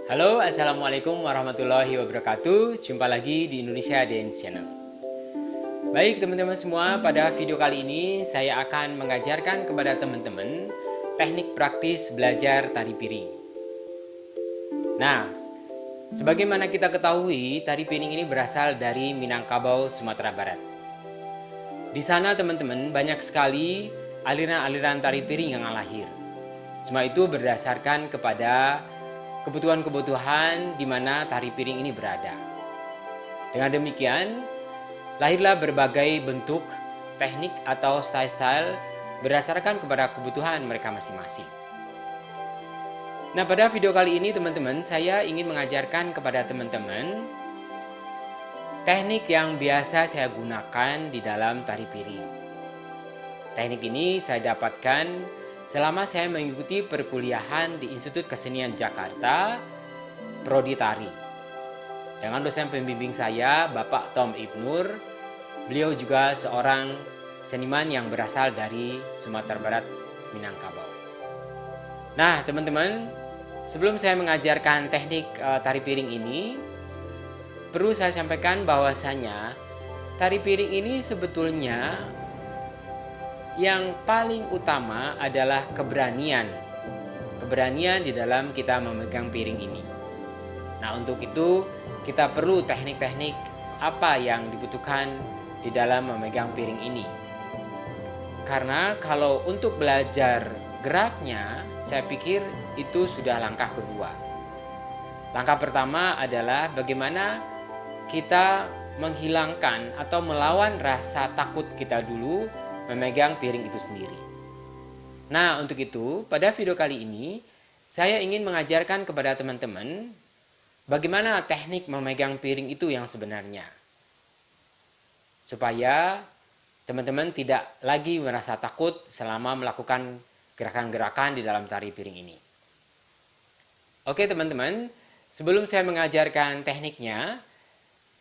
Halo, Assalamualaikum warahmatullahi wabarakatuh. Jumpa lagi di Indonesia Dance Channel. Baik teman-teman semua, pada video kali ini saya akan mengajarkan kepada teman-teman teknik praktis belajar tari piring. Nah, sebagaimana kita ketahui, tari piring ini berasal dari Minangkabau, Sumatera Barat. Di sana teman-teman banyak sekali aliran-aliran tari piring yang lahir. Semua itu berdasarkan kepada kebutuhan-kebutuhan di mana tari piring ini berada. Dengan demikian, lahirlah berbagai bentuk, teknik atau style-style berdasarkan kepada kebutuhan mereka masing-masing. Nah, pada video kali ini teman-teman, saya ingin mengajarkan kepada teman-teman teknik yang biasa saya gunakan di dalam tari piring. Teknik ini saya dapatkan selama saya mengikuti perkuliahan di Institut Kesenian Jakarta, Prodi Tari. Dengan dosen pembimbing saya, Bapak Tom Ibnur. Beliau juga seorang seniman yang berasal dari Sumatera Barat, Minangkabau. Nah, teman-teman, sebelum saya mengajarkan teknik tari piring ini, perlu saya sampaikan bahwasanya tari piring ini sebetulnya yang paling utama adalah keberanian. Keberanian di dalam kita memegang piring ini. Nah, untuk itu kita perlu teknik-teknik apa yang dibutuhkan di dalam memegang piring ini. Karena kalau untuk belajar geraknya, saya pikir itu sudah langkah kedua. Langkah pertama adalah bagaimana kita menghilangkan atau melawan rasa takut kita dulu memegang piring itu sendiri. Nah, untuk itu pada video kali ini saya ingin mengajarkan kepada teman-teman bagaimana teknik memegang piring itu yang sebenarnya, supaya teman-teman tidak lagi merasa takut selama melakukan gerakan-gerakan di dalam tari piring ini. Oke teman-teman, sebelum saya mengajarkan tekniknya,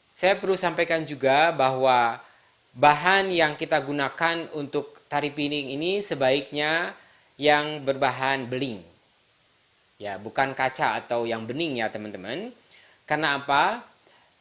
saya perlu sampaikan juga bahwa bahan yang kita gunakan untuk tari piring ini sebaiknya yang berbahan beling. Ya, bukan kaca atau yang bening ya teman-teman. Karena apa?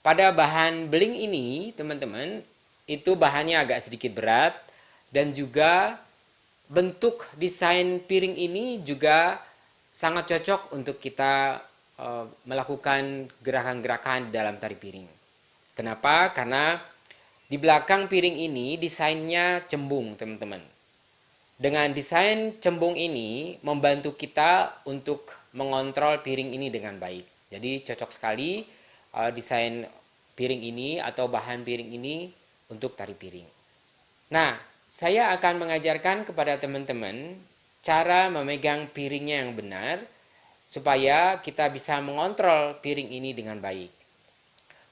Pada bahan beling ini, teman-teman, itu bahannya agak sedikit berat dan juga bentuk desain piring ini juga sangat cocok untuk kita melakukan gerakan-gerakan dalam tari piring. Kenapa? Karena di belakang piring ini desainnya cembung, teman-teman. Dengan desain cembung ini membantu kita untuk mengontrol piring ini dengan baik. Jadi cocok sekali desain piring ini atau bahan piring ini untuk tari piring. Nah, saya akan mengajarkan kepada teman-teman cara memegang piringnya yang benar supaya kita bisa mengontrol piring ini dengan baik.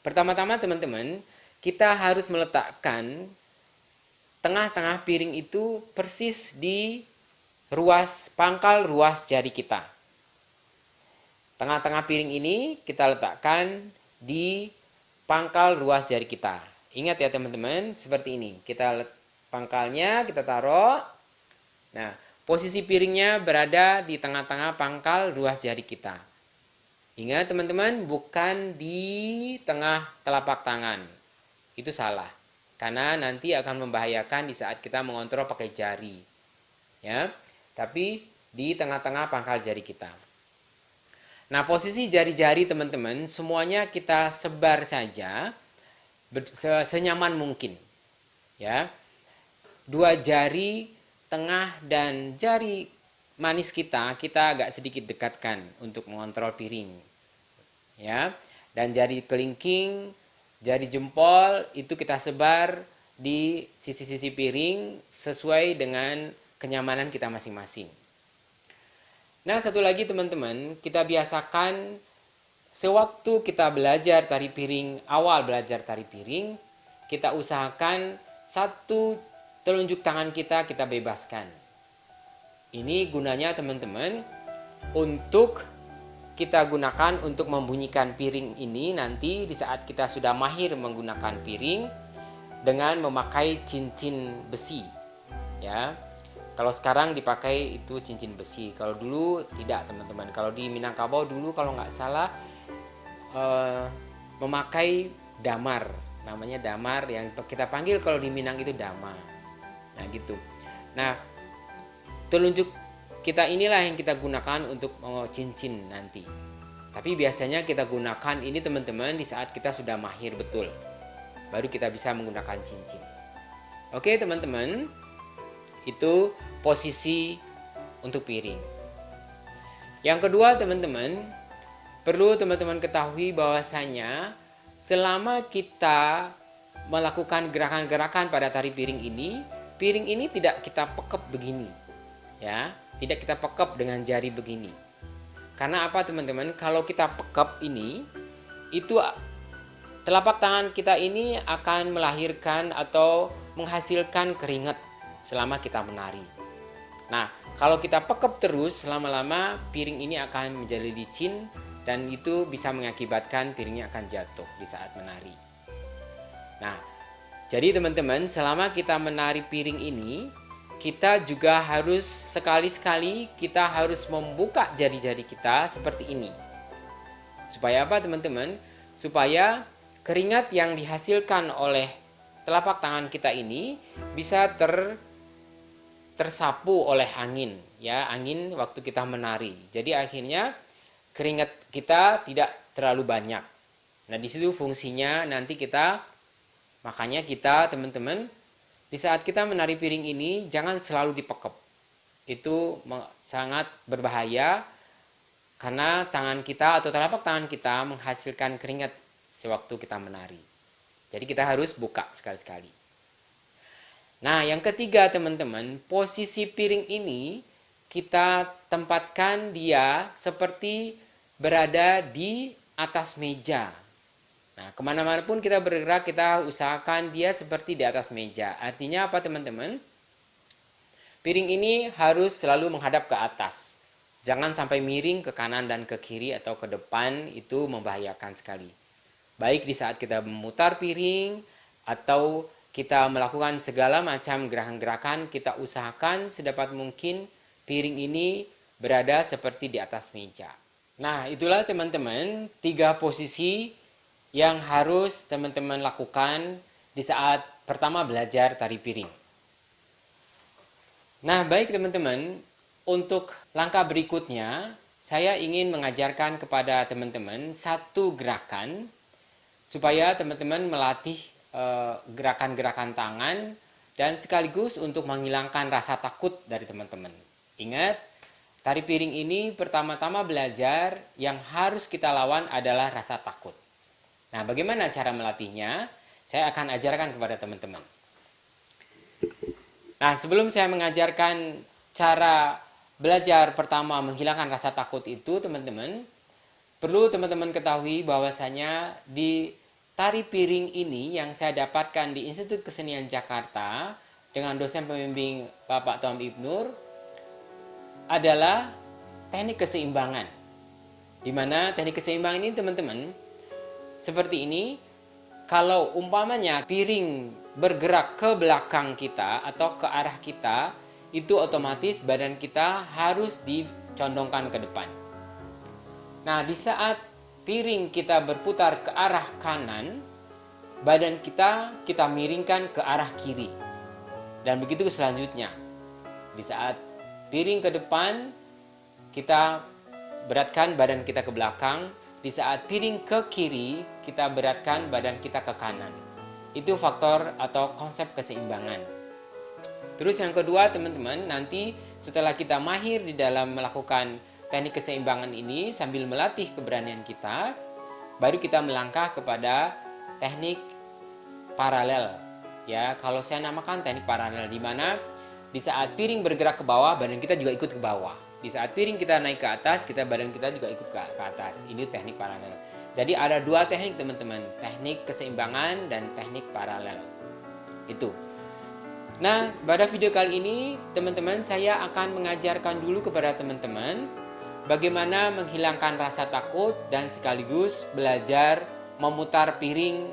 Pertama-tama teman-teman, kita harus meletakkan tengah-tengah piring itu persis di pangkal ruas jari kita. Tengah-tengah piring ini kita letakkan di pangkal ruas jari kita. Ingat ya teman-teman, seperti ini. Pangkalnya kita taruh. Nah, posisi piringnya berada di tengah-tengah pangkal ruas jari kita. Ingat teman-teman, bukan di tengah telapak tangan. Itu salah. Karena nanti akan membahayakan di saat kita mengontrol pakai jari. Ya, tapi di tengah-tengah pangkal jari kita. Nah, posisi jari-jari teman-teman semuanya kita sebar saja senyaman mungkin. Ya. Dua jari tengah dan jari manis kita agak sedikit dekatkan untuk mengontrol piring. Ya. Dan jari kelingking, jari jempol itu kita sebar di sisi-sisi piring sesuai dengan kenyamanan kita masing-masing. Nah, satu lagi teman-teman, kita biasakan sewaktu kita belajar tari piring, awal belajar tari piring, kita usahakan satu telunjuk tangan kita bebaskan. Ini gunanya teman-teman untuk kita gunakan untuk membunyikan piring ini nanti di saat kita sudah mahir menggunakan piring dengan memakai cincin besi. Ya. Kalau sekarang dipakai itu cincin besi. Kalau dulu tidak, teman-teman. Kalau di Minangkabau dulu kalau nggak salah memakai damar, namanya damar, yang kita panggil kalau di Minang itu dama. Nah gitu. Nah, telunjuk kita inilah yang kita gunakan untuk cincin nanti. Tapi biasanya kita gunakan ini teman-teman di saat kita sudah mahir betul, baru kita bisa menggunakan cincin. Oke teman-teman, itu posisi untuk piring. Yang kedua teman-teman, perlu teman-teman ketahui bahwasanya selama kita melakukan gerakan-gerakan pada tari piring ini tidak kita pekep begini, ya, tidak kita pekep dengan jari begini. Karena apa teman-teman? Kalau kita pekep ini, itu telapak tangan kita ini akan melahirkan atau menghasilkan keringat selama kita menari. Nah, kalau kita pekep terus, lama-lama piring ini akan menjadi licin dan itu bisa mengakibatkan piringnya akan jatuh di saat menari. Nah, jadi teman-teman, selama kita menari piring ini, kita juga harus sekali-sekali kita harus membuka jari-jari kita seperti ini. Supaya apa teman-teman? Supaya keringat yang dihasilkan oleh telapak tangan kita ini bisa tersapu oleh angin, ya, angin waktu kita menari. Jadi akhirnya keringat kita tidak terlalu banyak. Nah, di situ fungsinya nanti makanya kita teman-teman, di saat kita menari piring ini jangan selalu dipekep. Itu sangat berbahaya karena tangan kita atau telapak tangan kita menghasilkan keringat sewaktu kita menari. Jadi kita harus buka sekali-sekali. Nah, yang ketiga teman-teman, posisi piring ini kita tempatkan dia seperti berada di atas meja. Nah, kemana-mana pun kita bergerak, kita usahakan dia seperti di atas meja. Artinya apa teman-teman? Piring ini harus selalu menghadap ke atas. Jangan sampai miring ke kanan dan ke kiri atau ke depan, itu membahayakan sekali. Baik di saat kita memutar piring atau kita melakukan segala macam gerakan-gerakan, kita usahakan sedapat mungkin piring ini berada seperti di atas meja. Nah, itulah teman-teman 3 posisi yang harus teman-teman lakukan di saat pertama belajar tari piring. Nah, baik teman-teman, untuk langkah berikutnya saya ingin mengajarkan kepada teman-teman satu gerakan supaya teman-teman melatih gerakan-gerakan tangan dan sekaligus untuk menghilangkan rasa takut dari teman-teman. Ingat, tari piring ini pertama-tama belajar yang harus kita lawan adalah rasa takut. Nah, bagaimana cara melatihnya? Saya akan ajarkan kepada teman-teman. Nah, sebelum saya mengajarkan cara belajar pertama menghilangkan rasa takut itu, teman-teman, perlu teman-teman ketahui bahwasanya di tari piring ini yang saya dapatkan di Institut Kesenian Jakarta dengan dosen pembimbing Bapak Tom Ibnur adalah teknik keseimbangan. Di mana teknik keseimbangan ini teman-teman seperti ini, kalau umpamanya piring bergerak ke belakang kita atau ke arah kita, itu otomatis badan kita harus dicondongkan ke depan. Nah, di saat piring kita berputar ke arah kanan, badan kita miringkan ke arah kiri. Dan begitu selanjutnya. Di saat piring ke depan, kita beratkan badan kita ke belakang. Di saat piring ke kiri, kita beratkan badan kita ke kanan. Itu faktor atau konsep keseimbangan. Terus yang kedua teman-teman, nanti setelah kita mahir di dalam melakukan teknik keseimbangan ini sambil melatih keberanian kita, baru kita melangkah kepada teknik paralel. Ya, kalau saya namakan teknik paralel, di mana di saat piring bergerak ke bawah, badan kita juga ikut ke bawah. Di saat piring kita naik ke atas, badan kita juga ikut ke atas. Ini teknik paralel. Jadi ada 2 teknik teman-teman, teknik keseimbangan dan teknik paralel. Itu. Nah, pada video kali ini teman-teman saya akan mengajarkan dulu kepada teman-teman bagaimana menghilangkan rasa takut dan sekaligus belajar memutar piring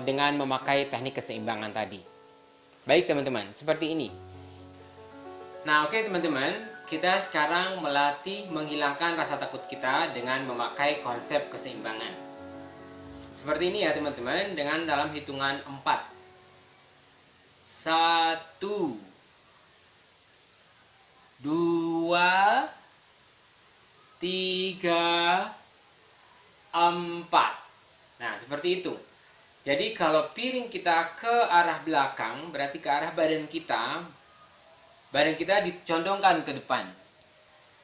dengan memakai teknik keseimbangan tadi. Baik teman-teman, seperti ini. Nah, oke teman-teman, kita sekarang melatih menghilangkan rasa takut kita dengan memakai konsep keseimbangan. Seperti ini ya teman-teman, dengan dalam hitungan 4. 1, 2, 3, 4. Nah, seperti itu. Jadi kalau piring kita ke arah belakang, berarti ke arah badan kita dicondongkan ke depan.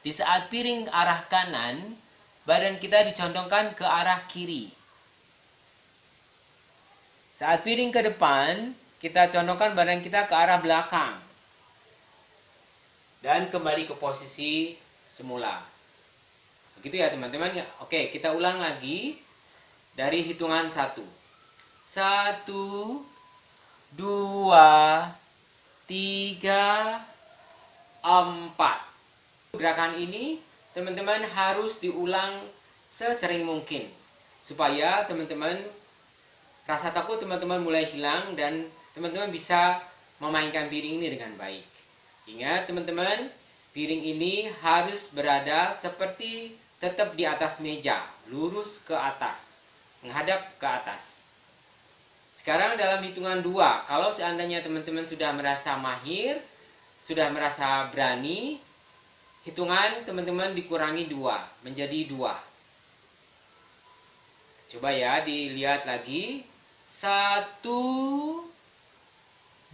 Di saat piring arah kanan, badan kita dicondongkan ke arah kiri. Saat piring ke depan, kita condongkan badan kita ke arah belakang. Dan kembali ke posisi semula. Begitu ya teman-teman. Oke, kita ulang lagi dari hitungan 1. 1, 2, 3, 4. Gerakan ini teman-teman harus diulang sesering mungkin supaya teman-teman rasa takut teman-teman mulai hilang dan teman-teman bisa memainkan piring ini dengan baik. Ingat teman-teman, piring ini harus berada seperti tetap di atas meja, lurus ke atas, menghadap ke atas. Sekarang dalam hitungan 2, kalau seandainya teman-teman sudah merasa mahir, sudah merasa berani, hitungan teman-teman dikurangi 2, menjadi 2. Coba ya, dilihat lagi. 1,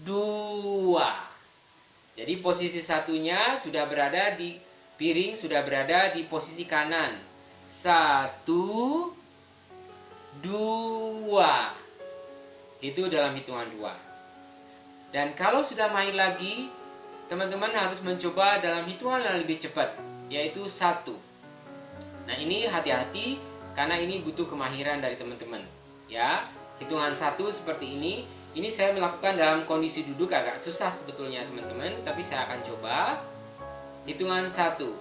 2. Jadi posisi satunya sudah berada di piring, sudah berada di posisi kanan. 1, 2. Itu dalam hitungan 2. Dan kalau sudah main lagi, teman-teman harus mencoba dalam hitungan yang lebih cepat, yaitu 1. Nah, ini hati-hati karena ini butuh kemahiran dari teman-teman. Ya, hitungan 1 seperti ini. Ini saya melakukan dalam kondisi duduk agak susah sebetulnya teman-teman, tapi saya akan coba. Hitungan 1.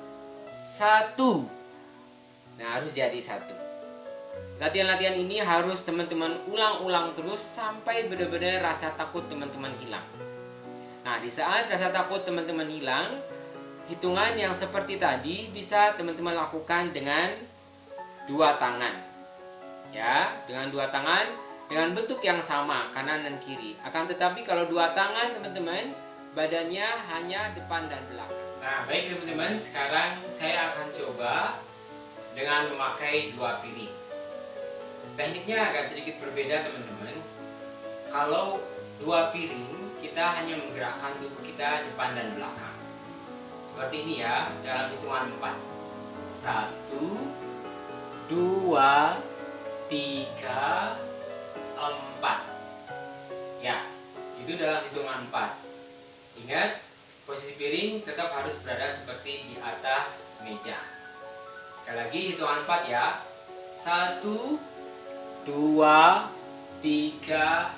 1. Nah, harus jadi 1. Latihan-latihan ini harus teman-teman ulang-ulang terus sampai benar-benar rasa takut teman-teman hilang. Nah, di saat rasa takut teman-teman hilang, hitungan yang seperti tadi bisa teman-teman lakukan dengan 2 tangan. Ya, dengan 2 tangan dengan bentuk yang sama, kanan dan kiri. Akan tetapi kalau 2 tangan teman-teman, badannya hanya depan dan belakang. Nah, baik teman-teman, sekarang saya akan coba dengan memakai 2 piring. Tekniknya agak sedikit berbeda teman-teman. Kalau 2 piring, kita hanya menggerakkan tubuh kita depan dan belakang. Seperti ini ya, dalam hitungan 4. 1, 2, 3, 4. Ya, itu dalam hitungan 4. Ingat, posisi piring tetap harus berada seperti di atas meja. Sekali lagi hitungan 4 ya. 1, 2, 3,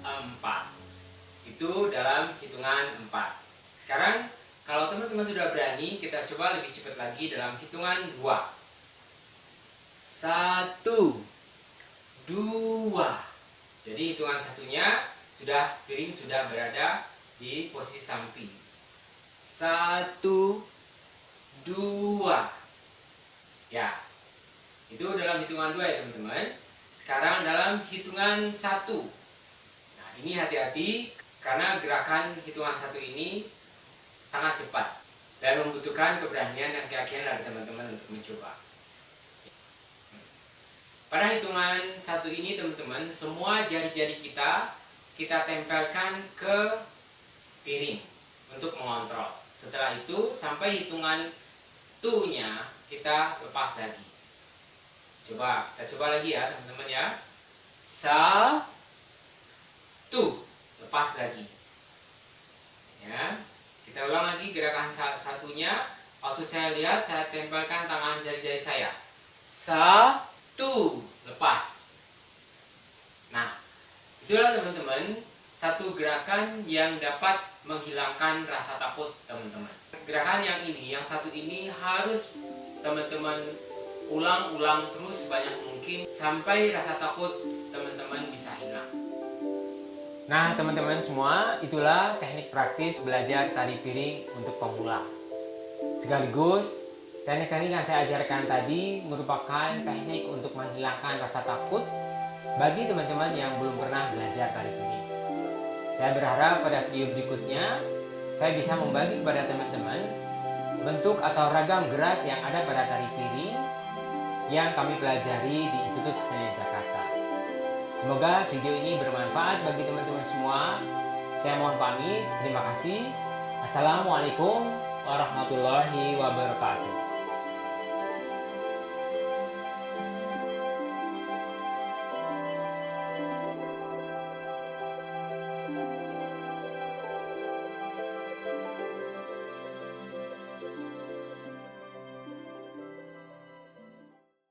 4. Itu dalam hitungan 4. Sekarang kalau teman-teman sudah berani, kita coba lebih cepat lagi dalam hitungan 2. 1, 2. Jadi hitungan satunya piring sudah berada di posisi samping. 1, 2. Ya, itu dalam hitungan 2 ya teman-teman. Sekarang dalam hitungan 1. Nah, ini hati-hati karena gerakan hitungan 1 ini sangat cepat dan membutuhkan keberanian dan keyakinan dari teman-teman untuk mencoba. Pada hitungan 1 ini teman-teman, semua jari-jari kita tempelkan ke piring untuk mengontrol. Setelah itu sampai hitungan 2-nya kita lepas lagi. Kita coba lagi ya teman-teman ya. 1, lepas lagi. Ya, kita ulang lagi gerakan satunya. Waktu saya lihat, saya tempelkan tangan jari-jari saya. 1, lepas. Nah, itulah teman-teman satu gerakan yang dapat menghilangkan rasa takut teman-teman. Gerakan yang satu ini harus teman-teman ulang-ulang terus sebanyak mungkin sampai rasa takut teman-teman bisa hilang. Nah, teman-teman semua, itulah teknik praktis belajar tari piring untuk pemula. Sekaligus, teknik-teknik yang saya ajarkan tadi merupakan teknik untuk menghilangkan rasa takut bagi teman-teman yang belum pernah belajar tari piring. Saya berharap pada video berikutnya, saya bisa membagi kepada teman-teman bentuk atau ragam gerak yang ada pada tari piring yang kami pelajari di Institut Kesenian Jakarta. Semoga video ini bermanfaat bagi teman-teman semua. Saya mohon pamit. Terima kasih. Assalamualaikum warahmatullahi wabarakatuh.